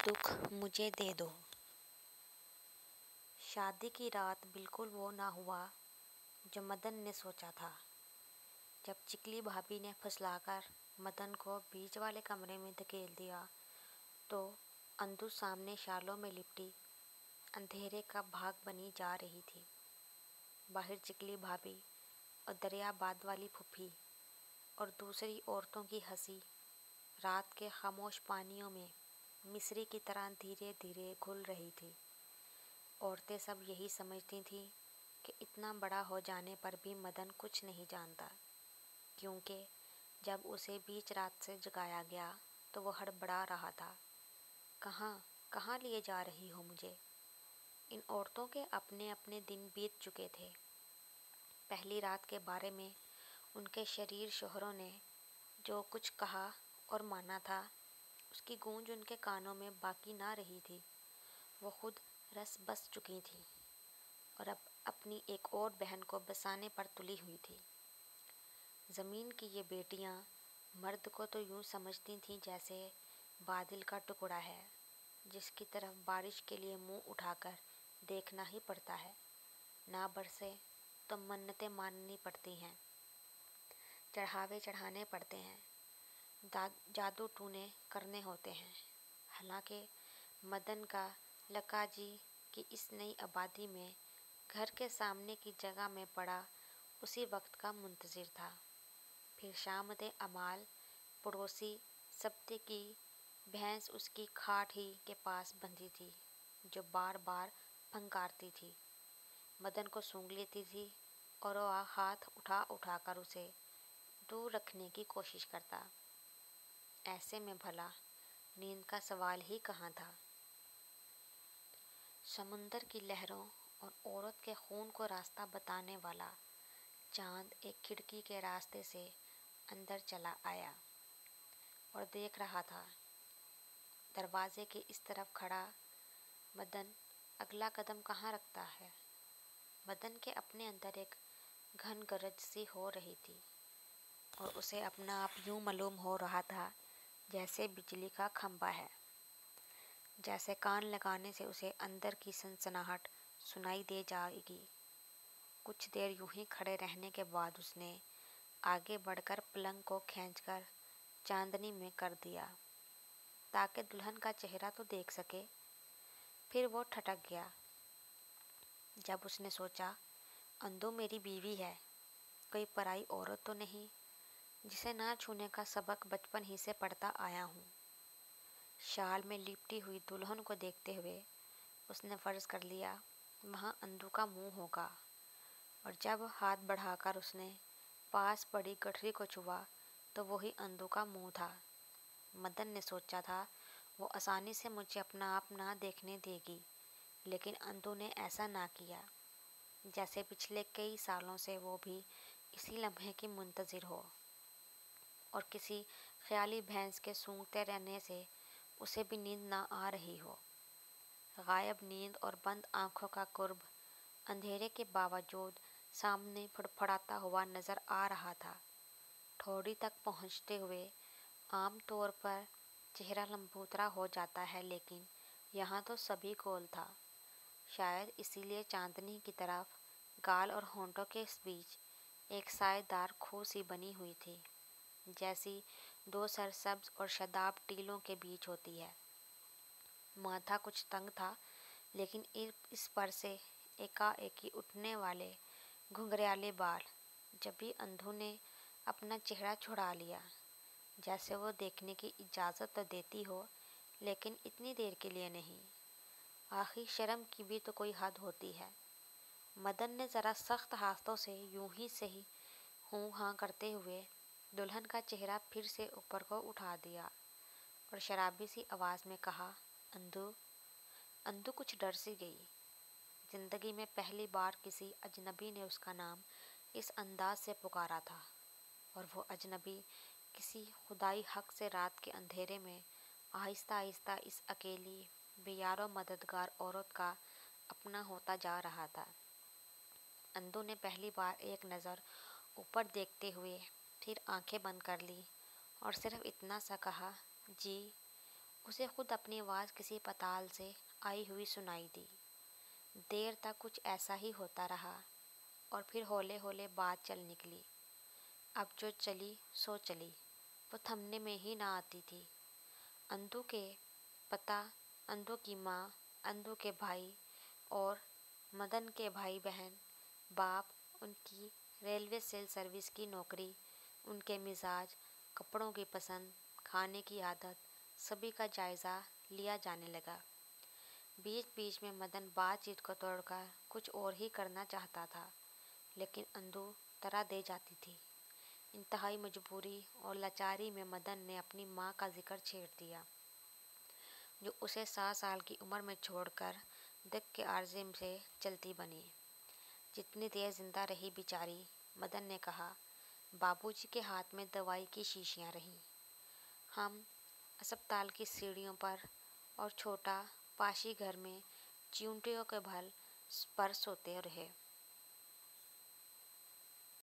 दुख मुझे दे दो। शादी की रात बिल्कुल वो ना हुआ जो मदन ने सोचा था। जब चिकली भाभी ने फुसलाकर मदन को बीच वाले कमरे में धकेल दिया तो अंधु सामने शालों में लिपटी अंधेरे का भाग बनी जा रही थी। बाहर चिकली भाभी और दरियाबाद वाली फूफी और दूसरी औरतों की हंसी रात के खामोश पानियों में मिस्री की तरह धीरे धीरे घुल रही थी। औरतें सब यही समझती थीं कि इतना बड़ा हो जाने पर भी मदन कुछ नहीं जानता, क्योंकि जब उसे बीच रात से जगाया गया तो वो हड़बड़ा रहा था। कहाँ कहाँ लिए जा रही हो मुझे? इन औरतों के अपने अपने दिन बीत चुके थे। पहली रात के बारे में उनके शरीर शोहरों ने जो कुछ कहा और माना था, उसकी गूंज उनके कानों में बाकी ना रही थी। वो खुद रस बस चुकी थी और अब अपनी एक और बहन को बसाने पर तुली हुई थी। ज़मीन की ये बेटियां मर्द को तो यूं समझती थीं जैसे बादल का टुकड़ा है, जिसकी तरफ बारिश के लिए मुंह उठाकर देखना ही पड़ता है। ना बरसे तो मन्नतें माननी पड़ती हैं, चढ़ावे चढ़ाने पड़ते हैं, जादू टूने करने होते हैं। हालांकि मदन का लकाजी की इस नई आबादी में घर के सामने की जगह में पड़ा उसी वक्त का मुंतज़िर था। फिर शामते अमाल पड़ोसी सब्ते की भैंस उसकी खाट ही के पास बंधी थी, जो बार बार फंकारती थी, मदन को सूंघ लेती थी और वह हाथ उठा उठा कर उसे दूर रखने की कोशिश करता। ऐसे में भला नींद का सवाल ही कहाँ था। समुंदर की लहरों और औरत के खून को रास्ता बताने वाला चांद एक खिड़की के रास्ते से अंदर चला आया और देख रहा था। दरवाजे के इस तरफ खड़ा मदन अगला कदम कहाँ रखता है। मदन के अपने अंदर एक घन गरज सी हो रही थी और उसे अपना आप यूं मालूम हो रहा था जैसे बिजली का खंभा है, जैसे कान लगाने से उसे अंदर की सनसनाहट सुनाई दे जाएगी। कुछ देर यूं ही खड़े रहने के बाद उसने आगे बढ़कर पलंग को खींचकर चांदनी में कर दिया ताकि दुल्हन का चेहरा तो देख सके। फिर वो ठटक गया जब उसने सोचा, अंधु मेरी बीवी है, कोई पराई औरत तो नहीं जिसे ना छूने का सबक बचपन ही से पढ़ता आया हूँ। शाल में लिपटी हुई दुल्हन को देखते हुए उसने फर्ज कर लिया वहाँ अंधु का मुंह होगा, और जब हाथ बढ़ाकर उसने पास पड़ी गठरी को छुआ तो वही अंधु का मुंह था। मदन ने सोचा था वो आसानी से मुझे अपना आप ना देखने देगी, लेकिन अंधु ने ऐसा ना किया, जैसे पिछले कई सालों से वो भी इसी लम्हे की मुंतज़िर हो और किसी ख्याली भैंस के सूंघते रहने से उसे भी नींद ना आ रही हो। गायब नींद और बंद आंखों का कुर्ब अंधेरे के बावजूद सामने फड़फड़ाता हुआ नजर आ रहा था। ठोड़ी तक पहुंचते हुए आम तौर पर चेहरा लंबूतरा हो जाता है, लेकिन यहाँ तो सभी गोल था। शायद इसीलिए चांदनी की तरफ गाल और होंठों के बीच एक सायेदार खू सी बनी हुई थी, जैसी दो सरसब्ज और शदाब टीलों के बीच होती है। माथा कुछ तंग था, लेकिन इस पर से एकाएकी उठने वाले घुंघराले बाल। जब भी अंधु ने अपना चेहरा छुड़ा लिया, जैसे वो देखने की इजाज़त तो देती हो, लेकिन इतनी देर के लिए नहीं। आखिर शर्म की भी तो कोई हद होती है। मदन ने ज़रा सख्त हाथों से यूं ही सही हूँ हाँ करते हुए दुल्हन का चेहरा फिर से ऊपर को उठा दिया और शराबी सी आवाज़ में कहा, अंधु। अंधु कुछ डर सी गई। जिंदगी में पहली बार किसी अजनबी ने उसका नाम इस अंदाज से पुकारा था, और वो अजनबी किसी खुदाई हक से रात के अंधेरे में आहिस्ता आहिस्ता इस अकेली बेयारो मददगार औरत का अपना होता जा रहा था। अंधु ने पहली बार एक नज़र ऊपर देखते हुए फिर आंखें बंद कर ली और सिर्फ इतना सा कहा, जी। اسے خود اپنی آواز کسی پتال سے آئی ہوئی سنائی دی۔ دیر تک کچھ ایسا ہی ہوتا رہا اور پھر ہولے ہولے بات چل نکلی۔ اب جو چلی سو چلی، وہ تھمنے میں ہی نہ آتی تھی۔ اندو کے پتا، اندو کی ماں، اندو کے بھائی اور مدن کے بھائی بہن، باپ، ان کی ریلوے سیل سروس کی نوکری، ان کے مزاج، کپڑوں کی پسند، کھانے کی عادت، سبھی کا جائزہ لیا جانے لگا۔ بیچ بیچ میں مدن بات چیت کو توڑ کر کچھ اور ہی کرنا چاہتا تھا، لیکن اندو طرح دے جاتی تھی۔ انتہائی مجبوری اور لاچاری میں مدن نے اپنی ماں کا ذکر چھیڑ دیا، جو اسے 7 سال کی عمر میں چھوڑ کر دکھ کے عارضے سے چلتی بنی۔ جتنی دیر زندہ رہی بیچاری، مدن نے کہا، بابو جی کے ہاتھ میں دوائی کی شیشیاں رہیں۔ ہم اسپتال کی سیڑھیوں پر اور چھوٹا پاشی گھر میں چیونٹیوں کے بھل پر سوتے رہے۔